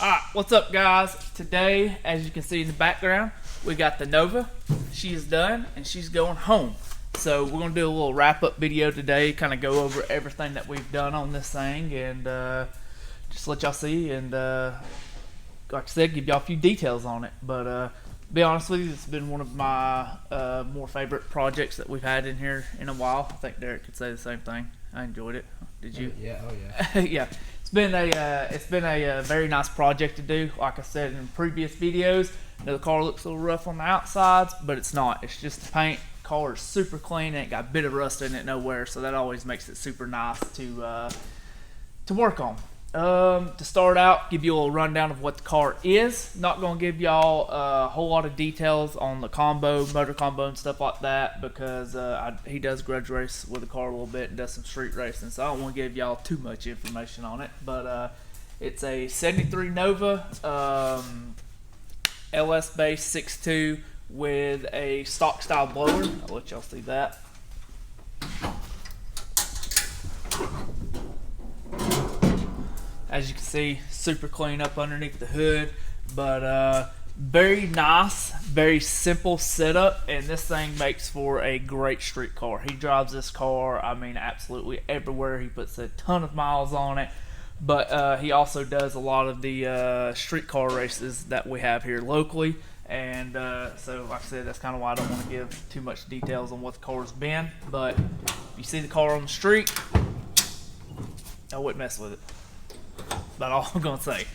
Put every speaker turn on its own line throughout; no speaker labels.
Alright, what's up guys? Today, as you can see in the background, we got the Nova. She is done and she's going home. So we're going to do a little wrap-up video today, kind of go over everything that we've done on this thing and just let y'all see and like I said, give y'all a few details on it. But to be honest with you, it's been one of my more favorite projects that we've had in here in a while. I think Derek could say the same thing. I enjoyed it. Did you?
Yeah, oh yeah.
Yeah. It's been a very nice project to do. Like I said in previous videos, the car looks a little rough on the outsides, but it's not. It's just the paint. The car is super clean. Ain't got a bit of rust in it nowhere, so that always makes it super nice to work on. To start out, give you a little rundown of what the car is. Not gonna give y'all a whole lot of details on the combo, motor combo, and stuff like that because he does grudge race with the car a little bit and does some street racing, so I don't want to give y'all too much information on it. But it's a '73 Nova, LS base 6.2 with a stock style blower. I'll let y'all see that. As you can see, super clean up underneath the hood, but very nice, very simple setup, and this thing makes for a great street car. He drives this car, I mean, absolutely everywhere. He puts a ton of miles on it, but he also does a lot of the street car races that we have here locally, and so like I said, that's kind of why I don't want to give too much details on what the car's been, but if you see the car on the street, I wouldn't mess with it. That's all I'm gonna say.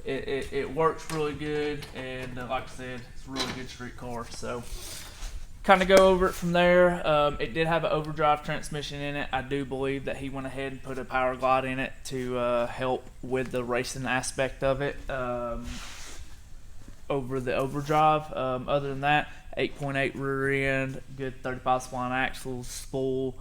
It works really good, and like I said, it's a really good street car. So, kind of go over it from there. It did have an overdrive transmission in it. I do believe that he went ahead and put a power glide in it to help with the racing aspect of it over the overdrive. Other than that, 8.8 rear end, good 35 spline axles, spool.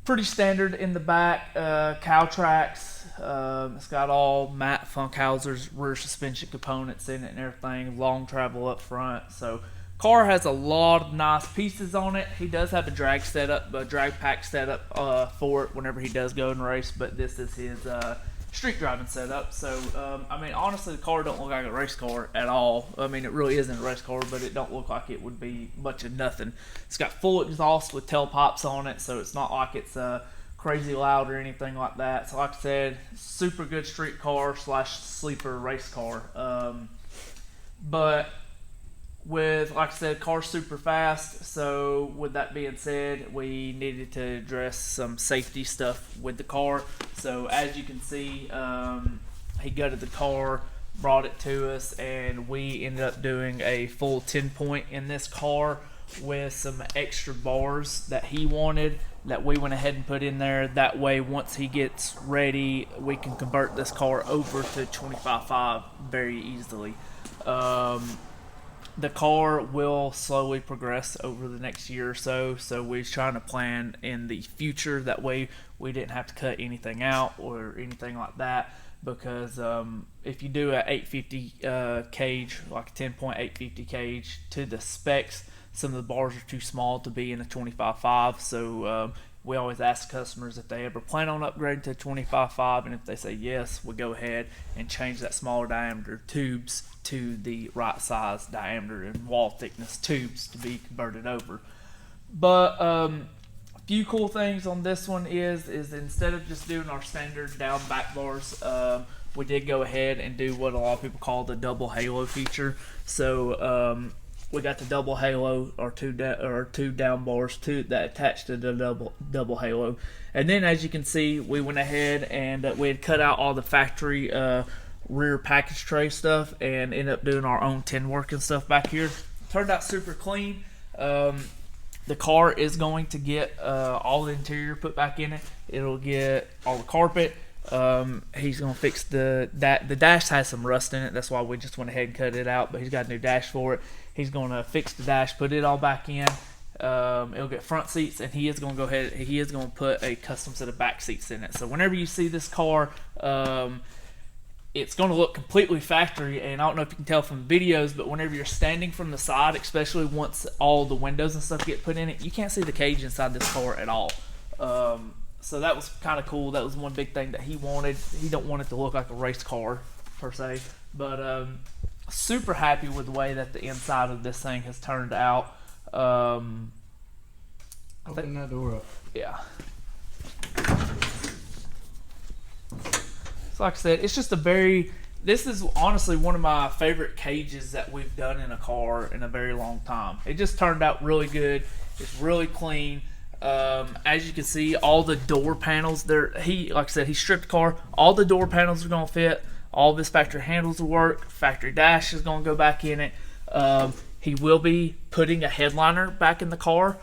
Pretty standard in the back, cow tracks. It's got all matte Funkhausers rear suspension components in it and everything. Long travel up front. So, car has a lot of nice pieces on it. He does have a drag setup, a drag pack setup for it whenever he does go and race. But this is his street driving setup. So, I mean, honestly, the car don't look like a race car at all. I mean, it really isn't a race car, but it don't look like it would be much of nothing. It's got full exhaust with tailpipes on it, so it's not like it's crazy loud or anything like that. So, like I said, super good street car / sleeper race car. But with, like I said, car's super fast, so with that being said, we needed to address some safety stuff with the car. So as you can see, he gutted the car, brought it to us, and we ended up doing a full 10-point in this car with some extra bars that he wanted that we went ahead and put in there. That way, once he gets ready, we can convert this car over to 25.5 very easily. The car will slowly progress over the next year or so, so we're trying to plan in the future. That way we didn't have to cut anything out or anything like that, because if you do a 850 cage, like a 10-point 850 cage to the specs, some of the bars are too small to be in a 25.5, so we always ask customers if they ever plan on upgrading to 25.5, and if they say yes, we go ahead and change that smaller diameter tubes to the right size diameter and wall thickness tubes to be converted over. But a few cool things on this one is instead of just doing our standard down back bars, we did go ahead and do what a lot of people call the double halo feature. So we got the double halo, or two down bars that attach to the double halo, and then as you can see, we went ahead and we had cut out all the factory rear package tray stuff and ended up doing our own tin work and stuff back here. Turned out super clean. The car is going to get all the interior put back in it. It'll get all the carpet. He's gonna fix the dash has some rust in it. That's why we just went ahead and cut it out. But he's got a new dash for it. He's gonna fix the dash, put it all back in. It'll get front seats, and he is gonna go ahead. He is gonna put a custom set of back seats in it. So whenever you see this car, it's gonna look completely factory. And I don't know if you can tell from the videos, but whenever you're standing from the side, especially once all the windows and stuff get put in it, you can't see the cage inside this car at all. So that was kind of cool. That was one big thing that he wanted. He don't want it to look like a race car per se, but super happy with the way that the inside of this thing has turned out.
Open that door up.
Yeah. So like I said, it's just this is honestly one of my favorite cages that we've done in a car in a very long time. It just turned out really good. It's really clean. As you can see, all the door panels there, like I said, he stripped the car. All the door panels are going to fit. All of his factory handles will work. Factory dash is going to go back in it. He will be putting a headliner back in the car.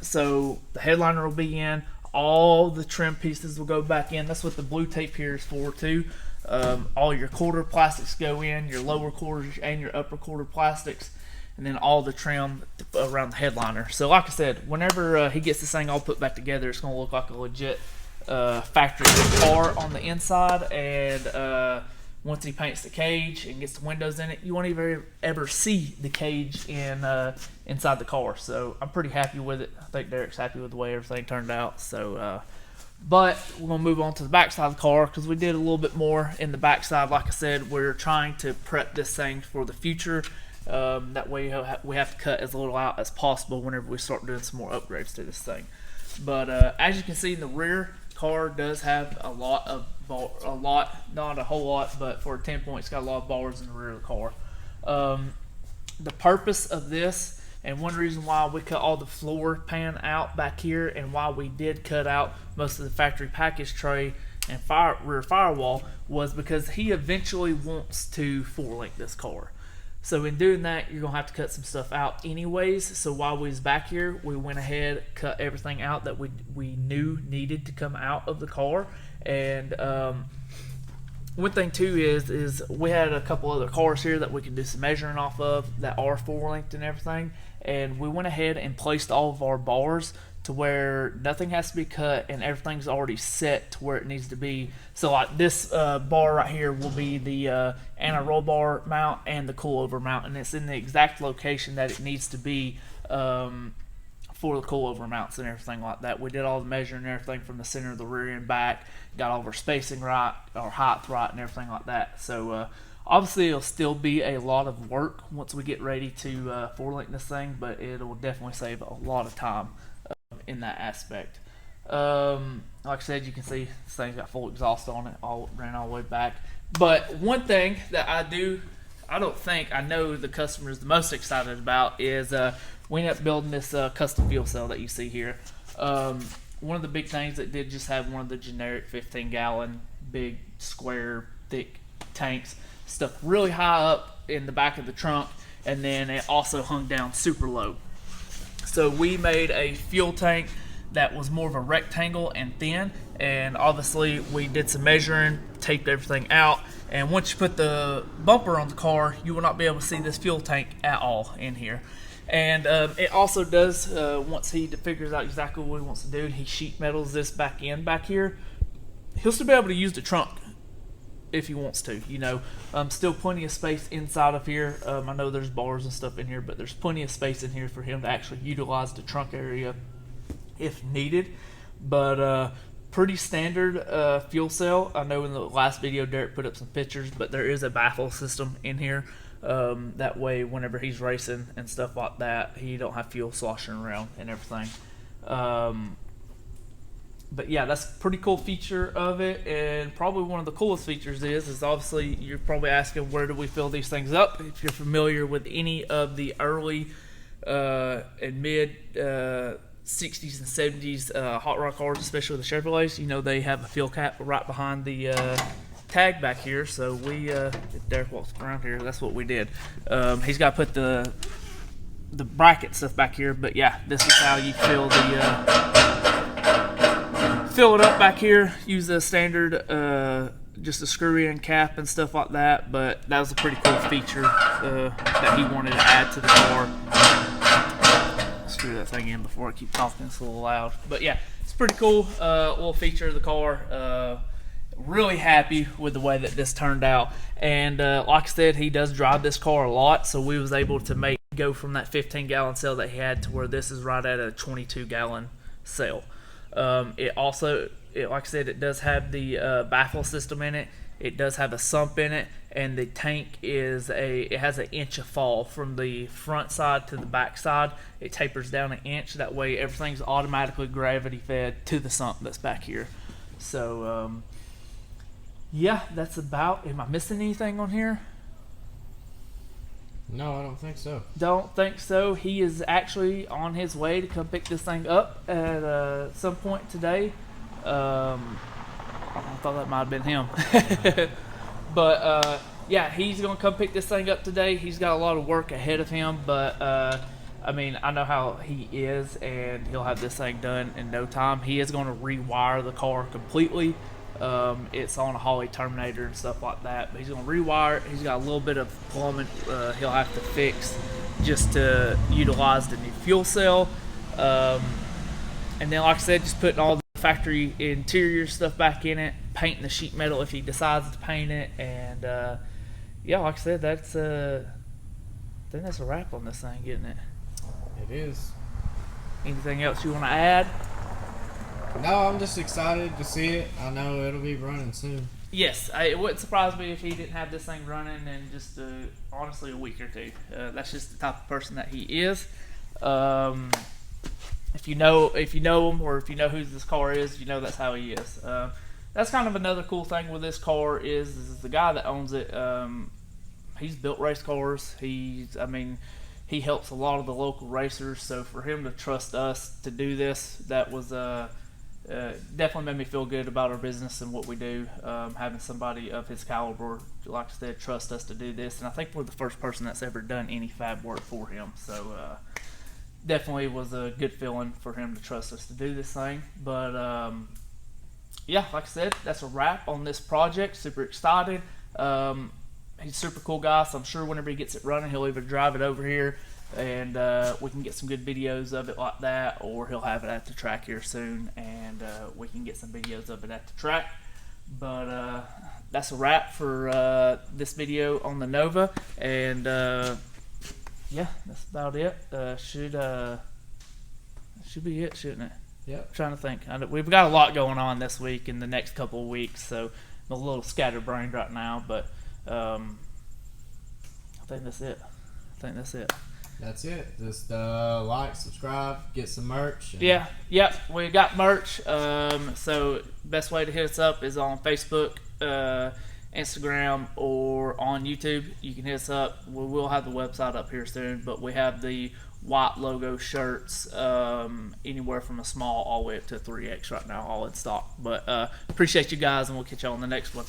So the headliner will be in. All the trim pieces will go back in. That's what the blue tape here is for too. All your quarter plastics go in, your lower quarters and your upper quarter plastics, and then all the trim around the headliner. So like I said, whenever he gets this thing all put back together, it's going to look like a legit factory car on the inside. And once he paints the cage and gets the windows in it, you won't even ever see the cage inside the car. So I'm pretty happy with it. I think Derek's happy with the way everything turned out. So but we're going to move on to the back side of the car because we did a little bit more in the back side. Like I said, we're trying to prep this thing for the future. That way we have to cut as little out as possible whenever we start doing some more upgrades to this thing. But as you can see in the rear, car does have a lot, not a whole lot, but for a 10-point, it's got a lot of bars in the rear of the car. The purpose of this, and one reason why we cut all the floor pan out back here, and why we did cut out most of the factory package tray and rear firewall, was because he eventually wants to 4-link this car. So in doing that, you're going to have to cut some stuff out anyways. So while we was back here, we went ahead, cut everything out that we knew needed to come out of the car. And one thing too is we had a couple other cars here that we could do some measuring off of that are 4-linked and everything. And we went ahead and placed all of our bars to where nothing has to be cut and everything's already set to where it needs to be. So like this bar right here will be the anti-roll bar mount and the coilover mount, and it's in the exact location that it needs to be for the coilover mounts and everything like that. We did all the measuring and everything from the center of the rear and back, got all of our spacing right, our height right, and everything like that. So obviously it'll still be a lot of work once we get ready to 4-link this thing, but it'll definitely save a lot of time in that aspect. Like I said, you can see this thing's got full exhaust on it, ran all the way back. But one thing that I know the customer is the most excited about is we ended up building this custom fuel cell that you see here. One of the big things that did just have one of the generic 15-gallon big square thick tanks stuck really high up in the back of the trunk, and then it also hung down super low. So we made a fuel tank that was more of a rectangle and thin, and obviously we did some measuring, taped everything out, and once you put the bumper on the car, you will not be able to see this fuel tank at all in here. And it also does, once he figures out exactly what he wants to do, he sheet metals this back here, he'll still be able to use the trunk if he wants to, still plenty of space inside of here. I know there's bars and stuff in here, but there's plenty of space in here for him to actually utilize the trunk area if needed. But pretty standard fuel cell. I know in the last video Derek put up some pictures, but there is a baffle system in here. That way whenever he's racing and stuff like that, he don't have fuel sloshing around and everything. But yeah, that's a pretty cool feature of it, and probably one of the coolest features is obviously you're probably asking where do we fill these things up. If you're familiar with any of the early and mid 60s and 70s hot rod cars, especially the Chevrolets, they have a fuel cap right behind the tag back here. So we, if Derek walks around here, that's what we did. He's got to put the bracket stuff back here, but yeah, this is how you fill it up back here. Use the standard just a screw-in cap and stuff like that, but that was a pretty cool feature that he wanted to add to the car. Screw that thing in before I keep talking, it's a little loud. But yeah, it's a pretty cool little feature of the car. Really happy with the way that this turned out, and like I said, he does drive this car a lot, so we was able to go from that 15-gallon cell that he had to where this is right at a 22-gallon cell. It also, like I said, it does have the baffle system in it. It does have a sump in it, and the tank it has an inch of fall from the front side to the back side. It tapers down an inch. That way, everything's automatically gravity fed to the sump that's back here. So, yeah, that's about. Am I missing anything on here?
No, I don't think so.
Don't think so. He is actually on his way to come pick this thing up at some point today. I thought that might have been him. But, yeah, he's going to come pick this thing up today. He's got a lot of work ahead of him, but, I mean, I know how he is, and he'll have this thing done in no time. He is going to rewire the car completely. It's on a Holley Terminator and stuff like that, but he's going to rewire it. He's got a little bit of plumbing he'll have to fix just to utilize the new fuel cell. And then, like I said, just putting all the factory interior stuff back in it, painting the sheet metal if he decides to paint it, and yeah, like I said, I think that's a wrap on this thing, isn't it?
It is.
Anything else you want to add?
No, I'm just excited to see it. I know it'll be running soon.
Yes, it wouldn't surprise me if he didn't have this thing running in just honestly a week or two. That's just the type of person that he is. If you know him, or if you know who this car is, you know that's how he is. That's kind of another cool thing with this car is the guy that owns it. He's built race cars. He helps a lot of the local racers. So for him to trust us to do this, that was definitely made me feel good about our business and what we do. Having somebody of his caliber, like I said, trust us to do this, and I think we're the first person that's ever done any fab work for him. So definitely was a good feeling for him to trust us to do this thing. But yeah, like I said, that's a wrap on this project. Super excited. He's a super cool guy, so I'm sure whenever he gets it running, he'll either drive it over here and we can get some good videos of it like that, or he'll have it at the track here soon and we can get some videos of it at the track. But that's a wrap for this video on the Nova, and yeah, that's about it. Should be it, shouldn't it?
Yeah.
I'm trying to think. We've got a lot going on this week and the next couple of weeks, so I'm a little scatterbrained right now, but I think that's it.
That's it. Just like, subscribe, get some merch.
Yeah, yep. We got merch. So best way to hit us up is on Facebook, Instagram, or on YouTube. You can hit us up. We will have the website up here soon, but we have the white logo shirts anywhere from a small all the way up to a 3X right now, all in stock. But appreciate you guys, and we'll catch you on the next one.